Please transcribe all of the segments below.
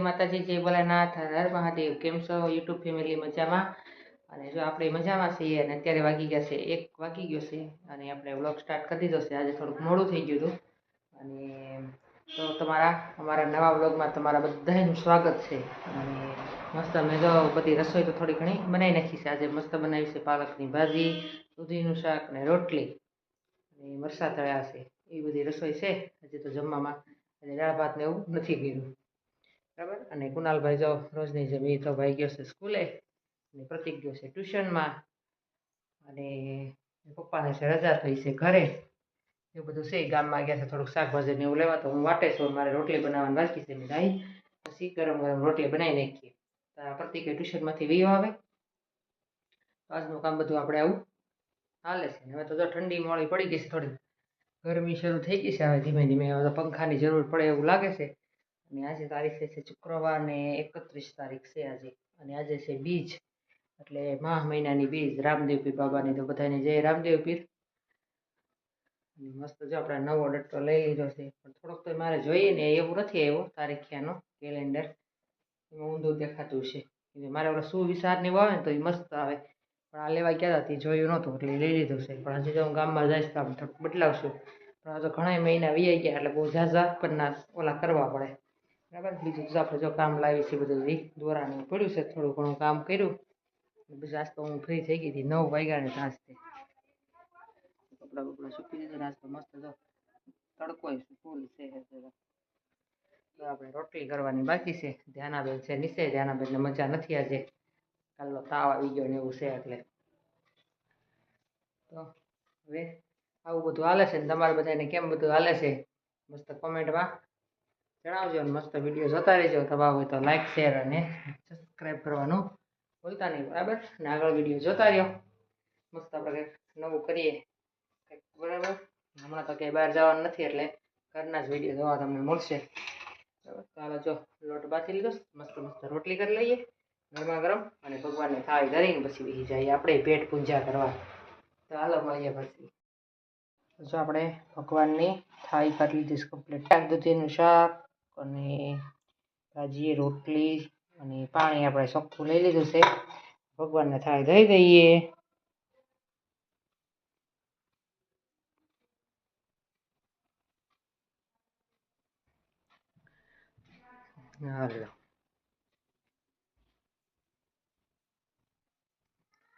માતાજી, જય ભોલેનાથ, હર હર મહાદેવ। કેમ છો યુટ્યુબ ફેમિલી? મજામાં? અને જો આપણે મજામાં છીએ અને અત્યારે વાગી ગયા છે 1 વાગી ગયો છે અને આપણે વ્લોગ સ્ટાર્ટ કરી દીધો છે। આજે થોડુંક મોડું થઈ ગયું હતું અને તો અમારા નવા વ્લોગમાં તમારા બધાનું સ્વાગત છે। અને મસ્ત મેં જો બધી રસોઈ તો થોડી ઘણી બનાવી નાખી છે। આજે મસ્ત બનાવી છે પાલકની ભાજી, દૂધીનું શાક અને રોટલી અને મરચાં તળ્યા છે। એ બધી રસોઈ છે આજે તો જમવામાં। અને દાળ ભાત ને એવું નથી કર્યું, બરાબર। અને કુનાલભાઈ જો રોજની જેમ એ તો ભાઈ ગયો છે સ્કૂલે અને પ્રતિક ગયો છે ટ્યુશનમાં અને પપ્પાને છે રજા થઈ છે ઘરે। એવું બધું છે। ગામમાં ગયા છે થોડુંક શાકભાજી ને એવું લેવા, તો હું વાટે છું। મારે રોટલી બનાવવાની બાકી છે, મેં પછી ગરમ ગરમ રોટલી બનાવી નાખીએ। પ્રતિકે ટ્યુશનમાંથી વીયો આવે તો આજનું કામ બધું આપણે આવું હાલે છે। હવે તો જો ઠંડી મોડી પડી ગઈ છે, થોડી ગરમી શરૂ થઈ ગઈ છે હવે ધીમે ધીમે। હવે તો પંખાની જરૂર પડે એવું લાગે છે। અને આજે તારીખ છે શુક્રવાર ને 31 તારીખ છે આજે। અને આજે છે બીજ, એટલે માહ મહિનાની બીજ રામદેવ પીર બાબાની। તો બધાને જય રામદેવ પીર। મસ્ત જો આપણે નવો ડટ્ટો લઈ લીધો છે, પણ થોડોક તો મારે જોઈએ ને એવું નથી આવ્યો તારીખિયાનો કેલેન્ડર, એમાં ઊંધું દેખાતું છે। મારે ઓલો સુવિચારની આવે ને તો એ મસ્ત આવે, પણ આ લેવા ગયા હતા તે જોયું નહોતું એટલે લઈ લીધું છે। પણ હજી તો હું ગામમાં જઈશ તો આમ થોડુંક બદલાવશું, પણ આ તો ઘણા મહિના વી ગયા એટલે બહુ ઝાઝા પણ ઓલા કરવા પડે, બરાબર। બીજું તો આપણે જો કામ લાવી છે બધું દોરાનું પડ્યું છે, થોડું ઘણું કામ કર્યું। બીજું આજ તો હું ફ્રી થઈ ગઈ હતી 9 વાગ્યાની તાસથી, કપડાં બપડા સૂકી દીધા। આજ તો મસ્ત જો તડકો ફૂલ છે। તો આપણે રોટલી કરવાની બાકી છે। ધ્યાનાબેન છે નીચે, ધ્યાનાબેનને મજા નથી આજે, કાલનો તાવ આવી ગયો ને એવું છે એટલે। તો હવે આવું બધું હાલે છે ને તમારે બધાને કેમ બધું હાલે છે મસ્ત કોમેન્ટમાં જણાવજો। અને મસ્ત વિડીયો જોતા રહેજો। તમારા હોય તો લાઈક શેર અને સબસ્ક્રાઈબ કરવાનું ભૂલતા નહીં, બરાબર। અને આગળ વિડીયો જોતા રહ્યો, મસ્ત આપણે કંઈક નવું કરીએ કંઈક, બરાબર। હમણાં તો ક્યાંય બહાર જવાનું નથી એટલે ઘરના જ વિડીયો જોવા તમને મળશે, બરાબર। ચાલો જો લોટ બાંધી લીધો, મસ્ત મસ્ત રોટલી કરી લઈએ ગરમા ગરમ, અને ભગવાનને થાળી ધરીને પછી બેસી જઈએ આપણે પેટ પૂજા કરવા। તો હાલો મળીએ પછી। જો આપણે ભગવાનની થાળી કરી લીધી છે કમ્પ્લીટ, દૂધીનું શાક અને ભાજી, રોટલી અને પાણી આપણે ચોખ્ખું લઈ લીધું છે। ભગવાનને થાળી ધરી દઈએ। હાલો,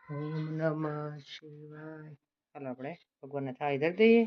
ઓમ નમઃ શિવાય। હાલો આપણે ભગવાનને થાળી ધરી દઈએ।